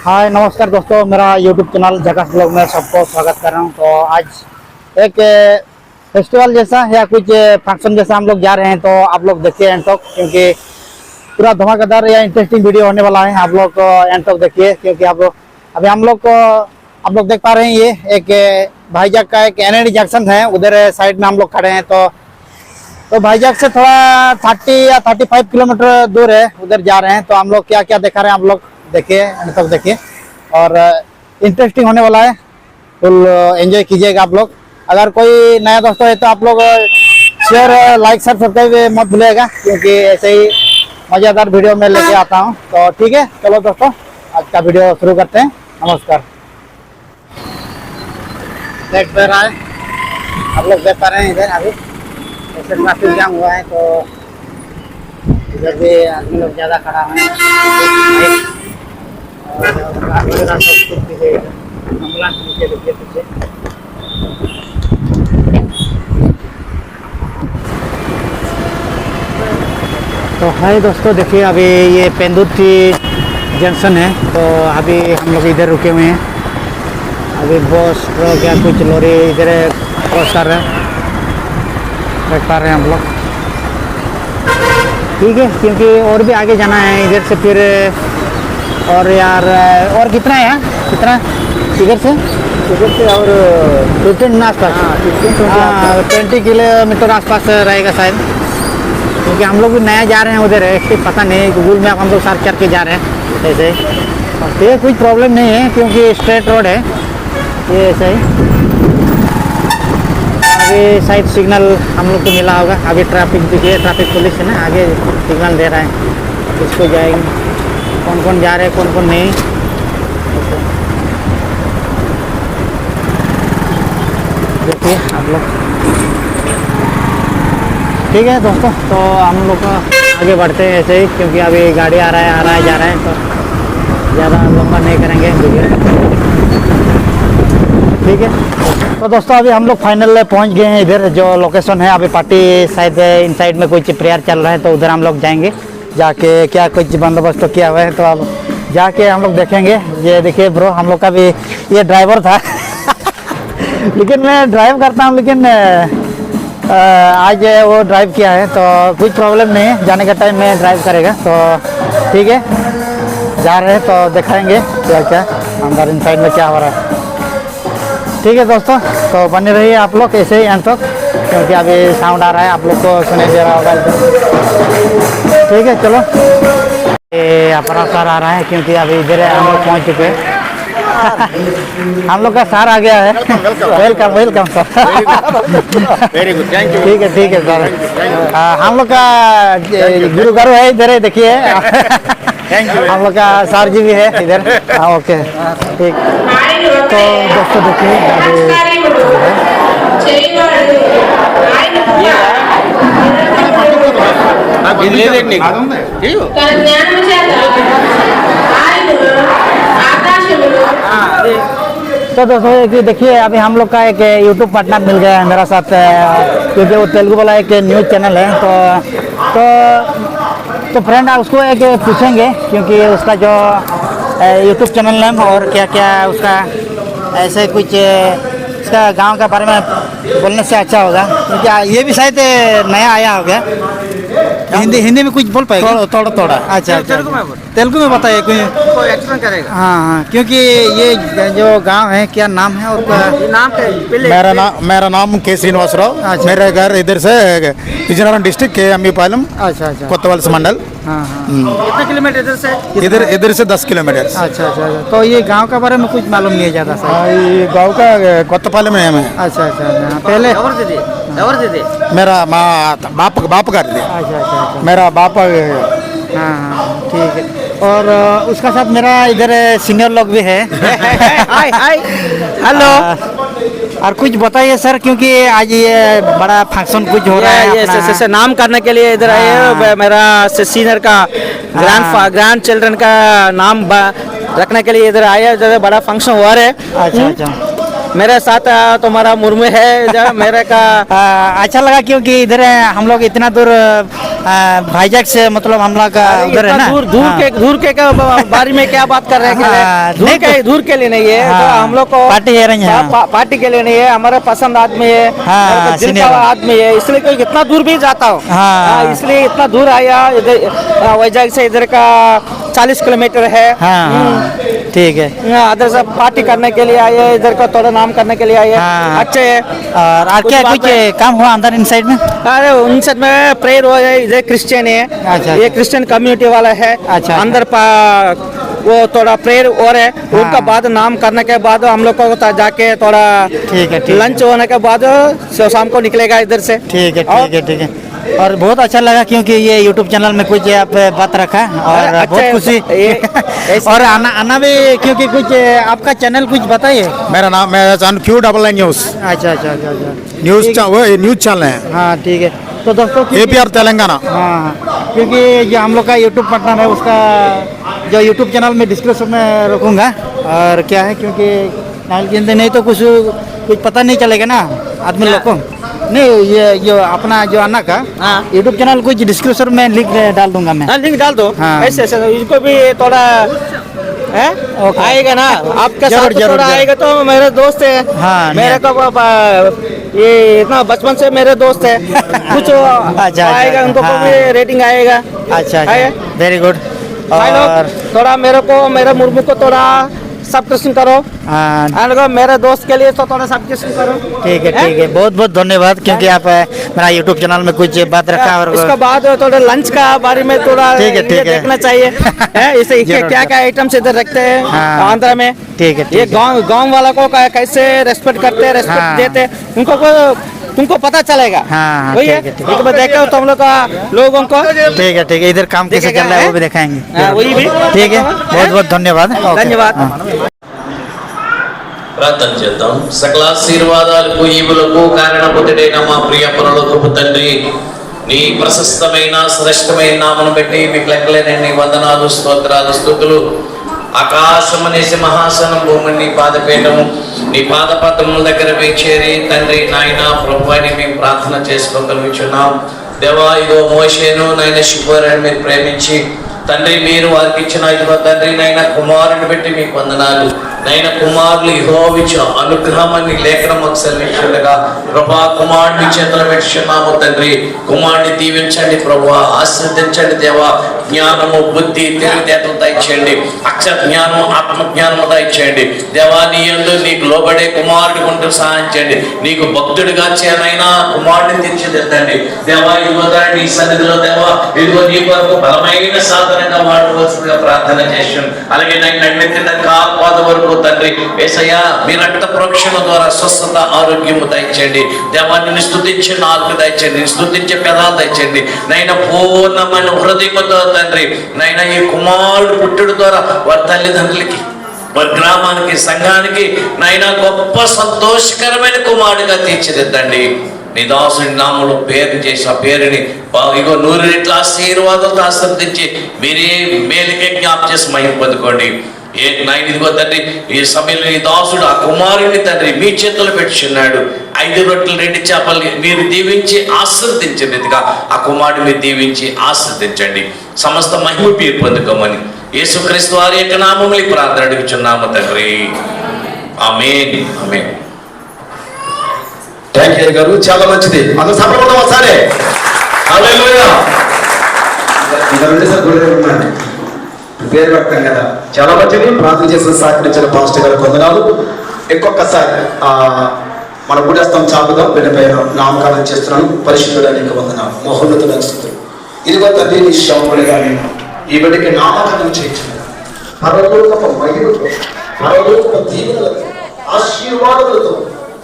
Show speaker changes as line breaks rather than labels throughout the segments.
हाय नमस्कार दोस्तों, मेरा यूट्यूब चैनल झकास ब्लॉग में सबको स्वागत कर रहा हूं। तो आज एक फेस्टिवल जैसा या कुछ फंक्शन जैसा हम लोग जा रहे हैं, तो आप लोग देखिए एंड तक, क्योंकि पूरा धमाकेदार या इंटरेस्टिंग वीडियो होने वाला है। आप लोग एंड तक देखिए, क्योंकि आप लोग अभी आप लोग देख पा रहे हैं ये एक भाईजाग का एक एनएडी जंक्शन है, उधर साइड में हम लोग खड़े हैं। तो भाईजाग से थोड़ा 30 या 35 किलोमीटर दूर है, उधर जा रहे हैं। तो हम लोग क्या क्या दिखा रहे हैं आप लोग देखिए, एंड तक देखिए और इंटरेस्टिंग होने वाला है। फुल एंजॉय कीजिएगा आप लोग। अगर कोई नया दोस्तों है तो आप लोग शेयर लाइक सब्सक्राइब मत भूलिएगा, क्योंकि ऐसे ही मज़ेदार वीडियो में लेके आता हूँ। तो ठीक है, चलो दोस्तों आज का वीडियो शुरू करते हैं। नमस्कार। देख रहा है आप लोग देख पा रहे हैं, इधर अभी ऐसे ट्रैफिक जाम हुआ है, तो इधर भी आदमी लोग ज़्यादा खड़ा है। तो हाय दोस्तों, देखिए अभी ये पेंदुर्ती जंक्शन है, तो अभी हम लोग इधर रुके हुए हैं। अभी बस ट्रक या कुछ लॉरी इधर क्रॉस कर रहे हैं, देख पा रहे हैं हम लोग। ठीक है, क्योंकि और भी आगे जाना है इधर से फिर। और यार और कितना है, कितना इधर से और 15 आसपास, 20 किलोमीटर आसपास रहेगा शायद, क्योंकि हम लोग भी नया जा रहे हैं उधर, पता नहीं गूगल मैप हम लोग सर्च करके जा रहे हैं ऐसे। तो ये कुछ प्रॉब्लम नहीं है, क्योंकि स्ट्रेट रोड है ये ऐसे ही। आगे साइड सिग्नल हम लोग को मिला होगा। अभी ट्रैफिक देखिए, ट्रैफिक पुलिस है ना, आगे सिग्नल दे रहा है किसको जाएंगे, कौन कौन जा रहे हैं कौन कौन नहीं। देखिए आप लोग। ठीक है दोस्तों, तो हम लोग आगे बढ़ते हैं ऐसे ही, क्योंकि अभी गाड़ी आ रहा है जा रहा है, तो ज़्यादा लंबा नहीं करेंगे वीडियो। ठीक है, तो दोस्तों अभी हम लोग फाइनल पहुंच गए हैं। इधर जो लोकेशन है, अभी पार्टी शायद इन साइड में कुछ प्रेयर चल रहा है, तो उधर हम लोग जाएंगे। जाके क्या कुछ बंदोबस्त तो किया हुआ है, तो अब जाके हम लोग देखेंगे। ये देखिए ब्रो, हम लोग का भी ये ड्राइवर था लेकिन मैं ड्राइव करता हूँ, लेकिन आज वो ड्राइव किया है, तो कुछ प्रॉब्लम नहीं है। जाने का टाइम में ड्राइव करेगा, तो ठीक है जा रहे हैं, तो दिखाएंगे क्या क्या अंदर इन साइड में क्या हो रहा है। ठीक है दोस्तों, तो बने रहिए आप लोग ऐसे ही अंत तक, क्योंकि अभी साउंड आ रहा है, आप लोग को सुनाई दे रहा होगा। ठीक है चलो, ये अपना सर आ रहा है, क्योंकि अभी इधर हम लोग पहुँच चुके हैं हम लोग का सर आ गया है। Welcome welcome sir.
Very good, thank you.
ठीक है सर। हम लोग का गुरु है इधर, देखिए हम लोग का सर जी भी है इधर। ओके ठीक। तो दोस्तों देखिए तो दोस्तों देखिए अभी हम लोग का एक यूट्यूब पार्टनर मिल गया है मेरा साथ, क्योंकि वो तेलुगु वाला एक न्यूज़ चैनल है। तो फ्रेंड उसको एक पूछेंगे, क्योंकि उसका जो यूट्यूब चैनल नेम और क्या क्या उसका ऐसे कुछ उसका गांव का बारे में बोलने से अच्छा होगा, क्योंकि ये भी शायद नया आया होगा। हिंदी में कुछ बोल पाएगा? थोड़ा। अच्छा तेलुगु में बताइए, कोई एक्सप्लेन करेगा। हाँ, क्योंकि ये जो गांव है क्या नाम है और
नाम मेरा नाम के श्रीनिवासराव।
अच्छा।
मेरा घर इधर से विजयनगरम डिस्ट्रिक्ट के अम्मीपालम,
अच्छा
कोतवाल्स मंडल।
हाँ।
कितने किलोमीटर इधर से? इधर से 10 किलोमीटर।
अच्छा। तो ये गांव का बारे में कुछ मालूम नहीं है ज़्यादा सा?
ये गाँव का कोतपालम है हमें।
अच्छा। पहले
मेरा बाप का
अच्छा।
मेरा बाप।
हाँ ठीक है। और उसका साथ मेरा इधर सीनियर लोग भी है।
Hi hello.
और कुछ बताइए सर, क्योंकि आज ये बड़ा फंक्शन कुछ हो रहा है
ये नाम करने के लिए इधर आए हैं। मेरा सीनियर का ग्रैंड चिल्ड्रन का नाम रखने के लिए इधर आए हैं। बड़ा फंक्शन हुआ है।
अच्छा।
मेरे साथ तुम्हारा मुर्मू है जो मेरे का
अच्छा लगा क्योंकि इधर हम लोग इतना दूर भाईजैक से मतलब हम लोग का उधर है
इतना
ना।
दूर के बारे में क्या बात कर रहे
हाँ, नहीं
हैं? दूर के लिए नहीं है,
हाँ,
तो हम लोग को
पार्टी है रही है।
पार्टी के लिए नहीं है, हमारा पसंद आदमी है,
हाँ,
मेरे को दिल का
सिनेमा।
आदमी है, इसलिए कोई इतना दूर भी जाता हूँ।
हाँ।
इसलिए इतना दूर आया इधर वैजाग से इधर का 40 किलोमीटर है।
हाँ, ठीक है।
इधर से पार्टी करने के लिए आए, इधर का थोड़ा नाम करने के लिए आए।
हाँ।
अच्छे है।
और क्या
बात
कुछ काम हुआ अंदर इन साइड में?
अरे उन सब में प्रेयर हो है, इधर क्रिश्चियन है,
अच्छा,
ये
अच्छा।
क्रिश्चियन कम्युनिटी वाला है।
अच्छा।
अंदर वो थोड़ा प्रेयर और है, उनका बाद नाम करने के बाद हम लोग को जाके थोड़ा
ठीक है।
लंच होने के बाद शाम को निकलेगा इधर से।
ठीक है,
और-
ठीक है, ठीक है। और बहुत अच्छा लगा क्योंकि ये यूट्यूब चैनल में कुछ आप बात रखा और
अरे
बहुत
अच्छा,
खुशी
ऐसे-
और आना भी क्योंकि कुछ आपका चैनल कुछ बताइए।
मेरा चैनल Q99 न्यूज
अच्छा अच्छा अच्छा अच्छा
न्यूज
ठीक-
वो न्यूज चैनल है,
हाँ ठीक है। तो दोस्तों क्योंकि-
APR तेलंगाना।
हाँ क्योंकि जो हम लोग का यूट्यूब पार्टनर है उसका जो यूट्यूब चैनल में डिस्क्रिप्शन में रखूँगा। और क्या है क्योंकि नहीं तो कुछ पता नहीं चलेगा ना आदमी लोग को। नहीं ये जो अपना जो अन्ना का
हाँ।
यूट्यूब चैनल कुछ डिस्क्रिप्शन में लिंक डाल दूंगा मैं।
हाँ, लिंक डाल दो।
हाँ।
ऐसे ऐसे इनको भी थोड़ा है
ओके।
आएगा ना, आपका
जरूर,
साथ
जरूर,
थोड़ा
जरूर।
आएगा तो मेरे दोस्त है।
हाँ,
मेरे को ये इतना बचपन से मेरे दोस्त है, कुछ
अच्छा,
आएगा
अच्छा,
उनको
हाँ।
भी रेटिंग आएगा।
अच्छा
आए?
अच्छा वेरी गुड।
भाई
और
लोग थोड़ा मेरे मुर्मू को थोड़ा सब्सक्रिप्शन करो,
हाँ,
और मेरे दोस्त के लिए तो थोड़ा सब्सक्रिप्शन करो।
ठीक है ठीक है। बहुत बहुत धन्यवाद क्योंकि आप मेरा यूट्यूब चैनल में कुछ बात रखा और
उसके बाद थोड़ा लंच का बारे में थोड़ा
ठीक है,
ये
ठीक है।
देखना चाहिए है, इसे
जरूर,
क्या क्या आइटम्स इधर रखते हैं
हाँ।
आंध्र में।
ठीक है, ठीक
ये
है।
गांव वाला को कैसे रेस्पेक्ट करते हैं, रेस्पेक्ट
हाँ।
देते हैं, तुमको पता चलेगा।
हाँ,
वही है,
ठीक है, ठीक है।
एक बार देखो तुम लोग का लोगों को।
ठीक है ठीक है। इधर काम कैसे
देखेगा,
चल रहा है
है?
वो भी दिखाएंगे।
हाँ, वही भी।
ठीक है। बहुत बहुत धन्यवाद। ओके।
धन्यवाद।
हाँ।
ప్రార్థన చేద్దాం. సకల ఆశీర్వాదాలకు ఈవులకు కారణపుతుడైన మా ప్రియ పరలోకపు తండ్రి, నీ ప్రశస్తమైన శ్రేష్టమైన నామను బట్టి మీకు లెక్కలేనన్ని వందనాలు, స్తోత్రాలు, స్తుతులు. ఆకాశం అనేసి మహాసనం, భూమిని నీ పాదపీఠము, నీ పాదపద్మముల దగ్గర చేరి తండ్రి నాయన ప్రభు అని మేము ప్రార్థన చేసుకోగలుగుచున్నాం. దేవా, ఇదో మోషేను నాయన శిబోరాన్ని మీరు ప్రేమించి తండ్రి మీరు వారికి ఇచ్చిన ఇదిగో తండ్రి నైనా కుమారుని బట్టి మీకు వందనాలు. నైనా కుమారులు యెహోవా అనుగ్రహాన్ని లేఖనం మాకు సెలవించుండగా ప్రభా కుమారుని చేతులు పెట్టుచున్నాము తండ్రి. కుమారుని దీవించండి ప్రభా, ఆశీర్వదించండి దేవా. జ్ఞానము, బుద్ధి, తెలివితేటలు దయచేయండి. అక్షర జ్ఞానం, ఆత్మ జ్ఞానము దయచేయండి దేవా. నీ యందు నీకు లోబడే కుమారుడి ఉంటూ సహాయం చేయండి. నీకు భక్తుడిగా చేరైనా కుమారుడిని తీర్చిదిద్దండి దేవా. ఇదిగో నీ సన్నిధిలో దేవా, ఇదిగో నీ కొరకు బలమైన సాధనంగా వాడవలసిందిగా ప్రార్థన చేశాను. అలాగే నాకు నడిపిన కాపాద వరకు తండ్రి యేసయ్యా, మీ రక్త ప్రోక్షణ ద్వారా స్వస్థత, ఆరోగ్యము దయచేయండి దేవా. నిన్ను స్తుతించే నాలుగు దయచేయండి, నిన్ను స్తుతించే పెదాలు దయచేయండి నైనా. పూర్ణమైన హృదయముతో తండ్రి నైనా ఈ కుమారుడు పుట్టుడు ద్వారా వారి తల్లిదండ్రులకి, వారి గ్రామానికి, సంఘానికి నైనా గొప్ప సంతోషకరమైన కుమారుడిగా తీర్చిదిద్దండి. నీ దాసుని నామములో పేరు చేసి ఆ పేరుని ఇగో 100 రెట్ల ఆశీర్వాదాలతో ఆశీర్వదించి మీరే మేలుకే జ్ఞాపకం చేసి మహిమ పొందుకోండి. నాయన ఇదిగో తండ్రి, ఈ సమయంలో నీ దాసుడు ఆ కుమారుని తండ్రి మీ చేతుల్లో పెట్టుచున్నాడు. 5 రొట్టెలు 2 చేపలు మీరు దీవించి ఆశీర్వదించండి. ఇదిగా ఆ కుమారుడు మీరు దీవించి ఆశీర్వదించండి. సమస్త మహిమ పేరు పొందుకోమని యేసుక్రీస్తు వారి యొక్క నామములో ఈ ప్రార్థన అడుగుచున్నాము తండ్రి. ఆమేన్, ఆమేన్.
థ్యాంక్ యూ గారు, చాలా మంచిది. అందరూ సఫలపడదాం ఒకసారి. హల్లెలూయా. ఇంకా రెండుసార్లు గుడిలో ఉన్నాను, పేరు వ్యక్తం కదా, చాలా మంచిది. ప్రార్థన చేసిన సహకరించిన పాస్టర్ గారు వందనాలు. ఇంకొకసారి మన గుడస్థం చాపుదాం. వీళ్ళపైన నామకరణం చేస్తున్నాను. పరిశుద్ధుడానికి వందనాలు, మహోన్నతులకు స్తుతులు. ఇదిగో తండ్రి, నీ శవముడిగా నేను ఈ బిడ్డకి నామకరణం చేయించాను. పరలోకపు మహిమతో, పరలోకపు దీవెనలతో, ఆశీర్వాదములతో,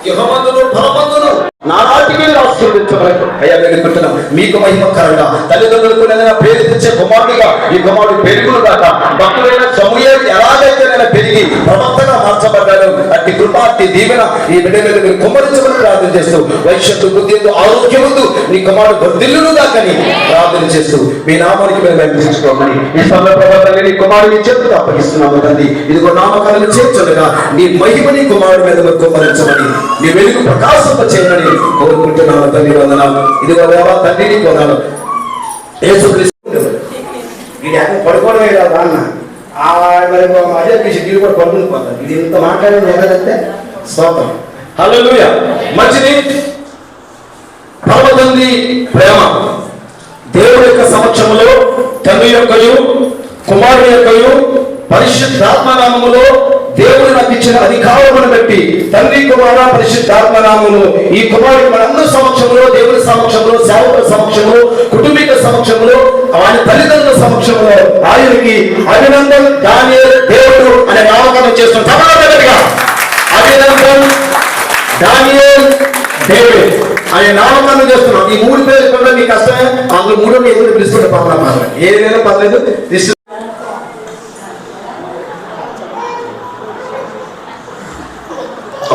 యెహోవాను పరమందును నానాటికి ఆశీర్వదించబడదు. అయ్యా వేడుకుంటున్నాం, మీకు మహిమకరంగా తల్లిదండ్రులకు ఏదైనా పేరు తెచ్చే కుమారుడిగా ఈ కుమారుడు పెరుగును కాక భక్తులైన సమూయేలు ఎలాగైతే పెరిగి ప్రవక్తగా మార్చబడ్డాడు. అట్టి కృపా బట్టి దీవెన ఈ బిడ్డ మీద మీరు కుమ్మరించమని ప్రార్థన చేస్తూ వైశ్యత్తు బుద్ధి ఆరోగ్యముందు నీ కుమారుడు వర్ధిల్లును దాకని ప్రార్థన చేస్తూ మీ నామానికి మేము అర్పించుకోమని ఈ సమయంలో నీ కుమారుడు నీ చేతులకు అప్పగిస్తున్నాము తండ్రి. ఇదిగో నామకాలను చేర్చుండగా నీ మహిమని కుమారుడు మీద మీరు కుమ్మరించమని నీ వెలుగు ప్రకాశింప చేయమని కోరుకుంటున్నాము తండ్రి. వందనాలు. ఇదిగో దేవా తండ్రి నీకు వందనాలు. యేసుక్రీస్తు వీడి అక్కడ పడుకోవడమే కాదు అన్న మరి అదే వీళ్ళు కూడా పడుకుని పోతారు. ఇది ఇంత మాట్లాడేది ఏదంటే స్తోత్రం. హల్లెలూయా. మంచిది. పరమతండ్రి ప్రేమ దేవుడి యొక్క సమక్షంలో తండ్రి యొక్కయు కుమారుడి యొక్కయు పరిశుద్ధాత్మనామములో దేవుడు నాకు ఇచ్చిన అధికారమును బట్టి తండ్రి కుమార పరిశుద్ధాత్మనామమును ఈ కుమారుడి మనందరి సమక్షంలో దేవుడి సమక్షంలో సేవకుల సమక్షంలో కుటుంబీక సమక్షంలో ఆయన తల్లిదండ్రుల సమక్షంలో ఆయనకి అభినందన్ దానియేల్ దేవుడు అనే నామకరణం చేస్తున్నాం. అభినందన్ దానియేల్ డేవిడ్ అనే నామకరణం చేస్తున్నాం. ఈ 3 పేర్లు కూడా మీకు కష్టమే. అందులో 3 ఎదురు పిలుస్తుంటే పర్లేదు, ఏదైనా పర్లేదు.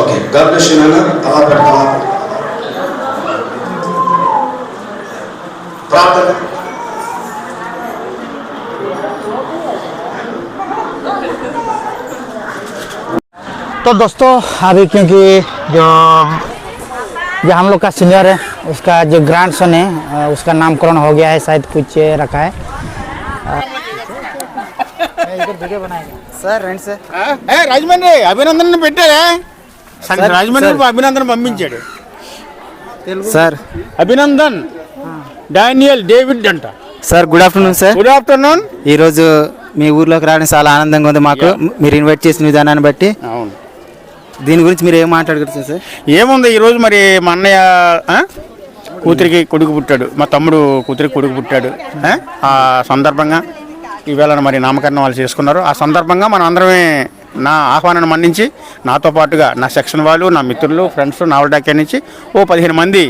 ఓకే, గాడ్ బ్లెస్ యు నాన్న. అలా పెడతా ప్రార్థన.
तो दोस्तों अभी क्योंकि जो हम लोग का सीनियर है उसका जो ग्रैंड सन है उसका नामकरण हो गया है, शायद कुछ रखा है। इधर वीडियो बनाएगा सर रेंट से
రాజమండ్రి అభినందన పెట్టారా? రాజమండ్రి అభినందన పంపించాడు
సార్.
అభినందన్ డానియల్ డేవిడ్ అంట.
Sir good afternoon sir.
Good afternoon.
ఈరోజు మీ ఊర్లోకి రావడం చాలా ఆనందంగా ఉంది మాకు. మీరు ఇన్వైట్ చేసిన విధానాన్ని బట్టి
అవును.
దీని గురించి మీరు ఏం మాట్లాడుకుంటారు సార్?
ఏముంది, ఈరోజు మరి మా అన్నయ్య కూతురికి కొడుకు పుట్టాడు, మా తమ్ముడు కూతురికి కొడుకు పుట్టాడు. ఆ సందర్భంగా ఈవేళ మరి నామకరణం వాళ్ళు చేసుకున్నారు. ఆ సందర్భంగా మనం అందరమే నా ఆహ్వానాన్ని మన్నించి నాతో పాటుగా నా సెక్షన్ వాళ్ళు, నా మిత్రులు, ఫ్రెండ్స్, నావల్డాక్యా నుంచి 15 మంది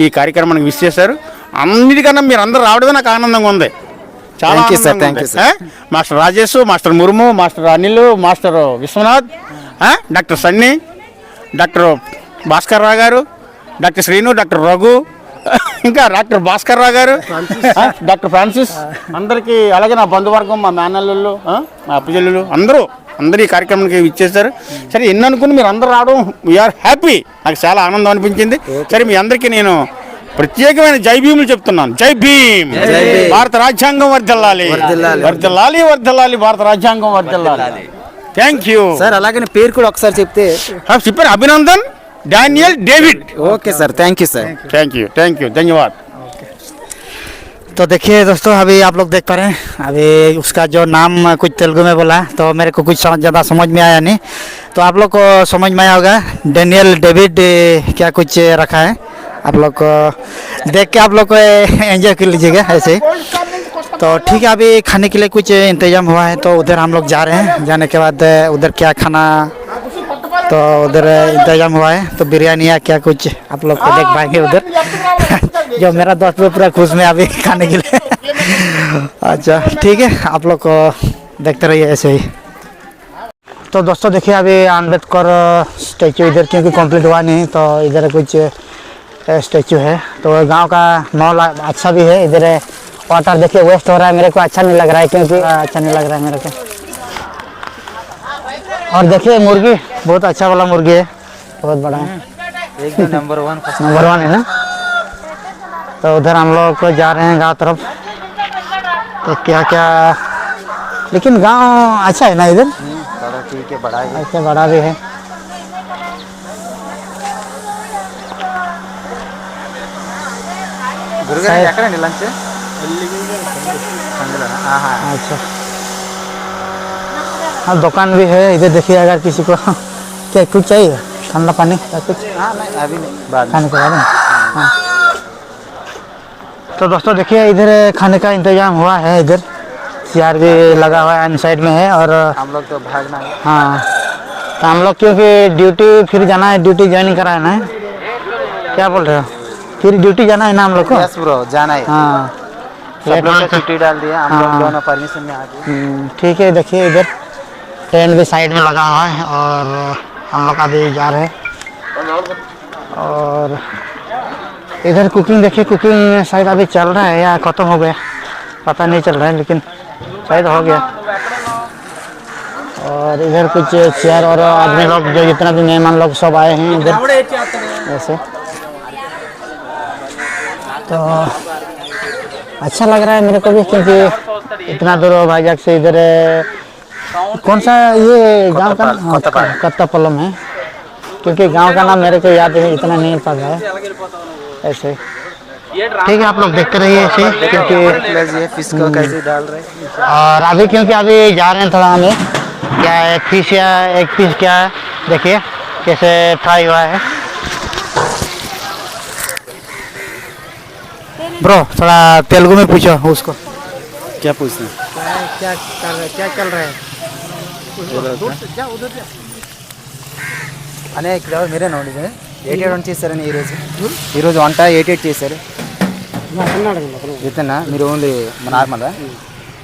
ఈ కార్యక్రమానికి విష్ చేశారు. అన్నిటికన్నా మీరు అందరూ రావడమే నాకు ఆనందంగా ఉంది. చాలా
thank you sir.
Master Rajesh, master Murmu, master Anil, master Viswanath, doctor Sunny, doctor Bhaskar Rao garu, doctor Srinu, doctor Raghu, ఇంకా doctor Bhaskar Rao garu, doctor Francis, అందరికీ, అలాగే నా బంధువర్గం, మా మేనల్లు, మా అప్పచెల్లులు అందరూ ఈ కార్యక్రమానికి ఇచ్చేసారు. సరే, ఎన్ని అనుకుని మీరు అందరూ రావడం వీఆర్ హ్యాపీ. నాకు చాలా ఆనందం అనిపించింది. సరే, మీ అందరికీ నేను ప్రత్యేకమైన జై భీములు చెప్తున్నాను. జై భీమ్. భారత రాజ్యాంగం వర్ధిల్లాలి, వర్ధిల్లాలి, వర్ధిల్లాలి, భారత రాజ్యాంగం వర్ధిల్లాలి. Thank you
sir. అలాగే పేరు కూడా ఒకసారి చెప్తే.
చెప్పారు, Abhinandan Daniel David.
Okay sir, thank you sir.
Thank you धन्यवाद.
तो देखिए दोस्तों, अभी आप लोग देख पा रहे हैं, अभी उसका जो नाम कुछ तेलुगु में बोला तो मेरे को कुछ ज़्यादा समझ में आया नहीं, तो आप लोग को समझ में आया होगा डैनियल डेविड क्या कुछ रखा है। आप लोग को देख के आप लोग को एंजॉय कर लीजिएगा ऐसे। तो ठीक है, अभी खाने के लिए कुछ इंतजाम हुआ है, तो उधर हम लोग जा रहे हैं। जाने के बाद उधर क्या खाना, तो उधर इंतजाम हुआ है, तो बिरयानी या क्या कुछ आप लोग को देख पाएंगे उधर। जो मेरा दोस्त भी पूरा खुश में अभी खाने के लिए। अच्छा ठीक है, आप लोग को देखते रहिए ऐसे ही। तो दोस्तों देखिए, अभी अम्बेडकर स्टैचू इधर क्योंकि कंप्लीट हुआ नहीं, तो इधर कुछ स्टैचू है। तो गांव का माहौल अच्छा भी है। इधर वाटर देखिए वेस्ट हो रहा है, मेरे को अच्छा नहीं लग रहा है, क्योंकि अच्छा नहीं लग रहा है मेरे को। और देखिए मुर्गी बहुत अच्छा वाला मुर्गी है, बहुत बड़ा है,
एकदम नंबर 1
है ना। तो उधर हम लोग को जा रहे हैं गांव तरफ। तो क्या क्या, लेकिन गांव अच्छा है ना इधर,
ठीक है, बड़ा है,
अच्छा बड़ा भी है।
లంచ్
अच्छा, हाँ दुकान भी है इधर। देखिए अगर किसी को क्या कुछ चाहिए, ठंडा पानी या कुछ,
अभी नहीं, बाद
खाने के बाद में। हाँ। तो दोस्तों देखिए, इधर खाने का इंतजाम हुआ है। इधर CR भी लगा हुआ है, साइड में है। और
हम लोग तो भागना है।
हाँ, तो हम लोग क्योंकि ड्यूटी फिर जाना है, ड्यूटी ज्वाइन कराना है। क्या बोल रहे हो, फिर ड्यूटी जाना है ना हम लोग को?
यस ब्रो, जाना है।
हाँ,
सब लोग ने छुट्टी डाल दिया, हम लोग दोनों परमिशन में आ गए।
ठीक है। देखिए इधर ट्रेन भी साइड में लगा हुआ है, और हम लोग अभी जा रहे हैं। और इधर कुकिंग देखिए, कुकिंग शायद अभी चल रहा है या ख़त्म हो गया, पता नहीं चल रहा है, लेकिन शायद हो गया। और इधर कुछ चेयर और आदमी लोग जो जितना भी मेहमान लोग सब आए हैं इधर ऐसे। तो अच्छा लग रहा है मेरे को भी, क्योंकि इतना दूर भाईजाग से इधर कौन सा ये गांव का नाम कत्तापल्लम है, क्योंकि गांव का नाम मेरे को याद है, इतना नहीं पता है ऐसे। ठीक है, आप लोग देखते रहिए ऐसे, क्योंकि
फिश को कैसे डाल रहे हैं।
और अभी क्योंकि अभी जा रहे हैं थोड़ा हमें क्या एक पीस या एक पीस क्या है, देखिए कैसे फ्राई हुआ है। ब्रो थोड़ा तेलुगु में पूछो उसको,
क्या पूछना
क्या चल रहा है।
అనే ఇక్కడ మీరే నోడిదే 88 చేశారని ఈరోజు వంట 88 చేశారు ఇతనా మీరు ఓన్లీ నార్మలా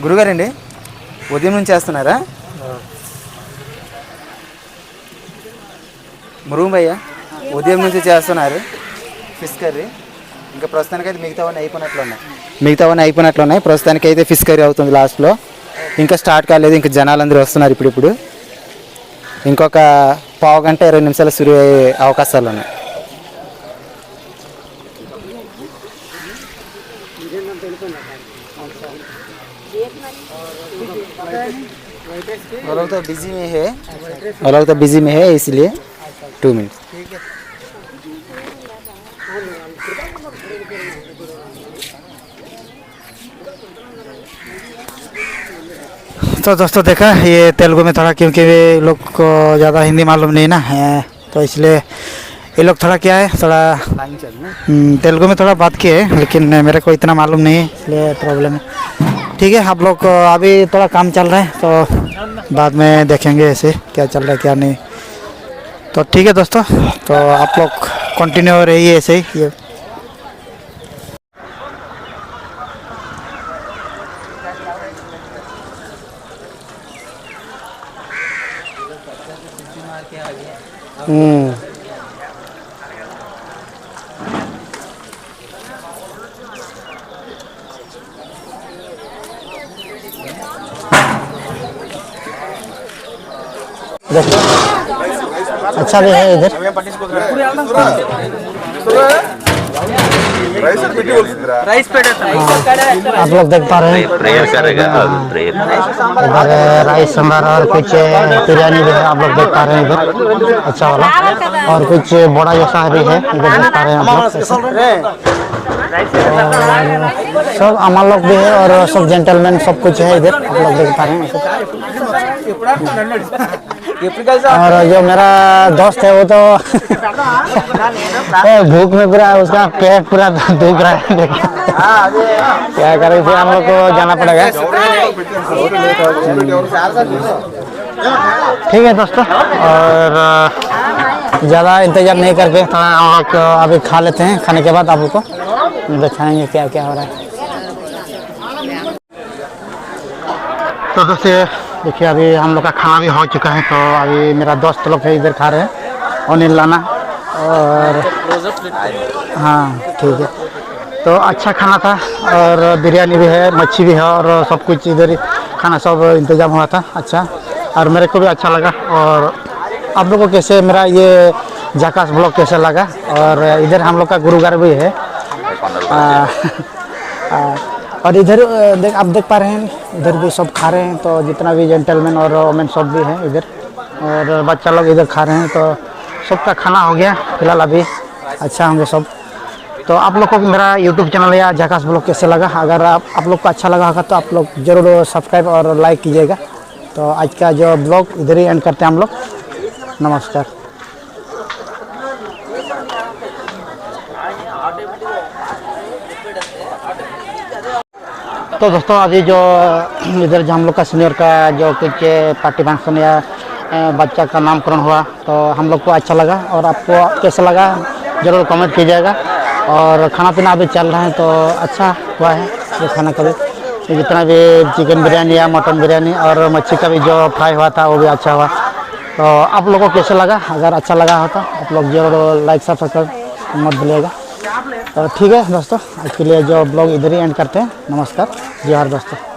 గురుగారండి ఉదయం నుంచి చేస్తున్నారా మురుగు భయ్య ఉదయం నుంచి చేస్తున్నారు ఫిష్ కర్రీ ఇంకా ప్రస్తుతానికైతే మిగతావన్నీ అయిపోయినట్లున్నాయి ప్రస్తుతానికైతే ఫిష్ కర్రీ అవుతుంది లాస్ట్లో ఇంకా స్టార్ట్ కాలేదు ఇంకా జనాలందరూ వస్తున్నారు ఇప్పుడు ఇంకొక పావు గంట 20 నిమిషాలు సురు అయ్యే అవకాశాలు ఉన్నాయి वो लोग तो बिजी में है इसलिए 2 मिनट
तो दोस्तों देखा ये तेलुगु में थोड़ा, क्योंकि वे लोग को ज़्यादा हिंदी मालूम नहीं ना है, तो इसलिए ये लोग थोड़ा क्या है थोड़ा तेलुगु में थोड़ा बात किए, लेकिन मेरे को इतना मालूम नहीं है, इसलिए प्रॉब्लम है। ठीक है, आप लोग को अभी थोड़ा काम चल रहा है, तो बाद में देखेंगे ऐसे क्या चल रहा है क्या नहीं। तो ठीक है दोस्तों, तो आप लोग कंटिन्यू रहिए ऐसे ही। ये देखो अच्छा भी है इधर। आप लोग देख पा रहे हैं इधर राइस सांभर और कुछ बिरयानी भी है, आप लोग देख पा रहे हैं इधर अच्छा वाला, और कुछ बड़ा जैसा भी है इधर देख पा रहे हैं आप लोग। सब अमल लोग भी है और सब जेंटलमैन सब कुछ है इधर, आप लोग देख पा रहे हैं। और जो मेरा दोस्त है वो तो भूख में पूरा उसका पेट पूरा दुख रहा है, देखिए क्या करें, फिर हम लोग को जाना पड़ेगा। ठीक है दोस्तों, और ज़्यादा इंतजार नहीं करके थोड़ा हम लोग अभी खा लेते हैं, खाने के बाद आप लोग को दिखाएंगे क्या क्या हो रहा है। तो दोस्तों देखिए अभी हम लोग का खाना भी हो चुका है, तो अभी मेरा दोस्त लोग है इधर खा रहे हैं, अनिल लाना, और हाँ ठीक है, तो अच्छा खाना था, और बिरयानी भी है, मच्छी भी है, और सब कुछ इधर ही खाना सब इंतज़ाम हुआ था अच्छा, और मेरे को भी अच्छा लगा। और आप लोगों को कैसे मेरा ये झाकास ब्लॉग कैसे लगा, और इधर हम लोग का गुरुद्वारा भी है, और इधर आप देख पा रहे हैं इधर भी सब खा रहे हैं, तो जितना भी जेंटलमैन और वोमेन सब भी हैं इधर, और बच्चा लोग इधर खा रहे हैं, तो सबका खाना हो गया फिलहाल अभी, अच्छा होंगे सब। तो आप लोग को मेरा यूट्यूब चैनल या झाकास ब्लॉग कैसे लगा, अगर आप लोग को अच्छा लगा होगा तो आप लोग ज़रूर सब्सक्राइब और लाइक कीजिएगा। तो आज का जो ब्लॉग इधर ही एंड करते हैं हम लोग, नमस्कार। तो दोस्तों अभी जो इधर जो हम लोग का सीनियर का जो कुछ पार्टी फंक्शन या बच्चा का नामकरण हुआ, तो हम लोग को अच्छा लगा, और आपको कैसा लगा ज़रूर कमेंट कीजिएगा। और खाना पीना अभी चल रहा है, तो अच्छा हुआ है ये खाना का भी, जितना भी चिकन बिरयानी या मटन बिरयानी और मच्छी का भी जो फ्राई हुआ था वो भी अच्छा हुआ। तो तो आप लोगों को कैसे लगा, अगर अच्छा लगा हो तो आप लोग जरूर लाइक सब्सक्राइब मत भूलिएगा। तो ठीक है दोस्तों, आज के लिए जो ब्लॉग इधर ही एंड करते हैं। नमस्कार, जोहार दोस्तों।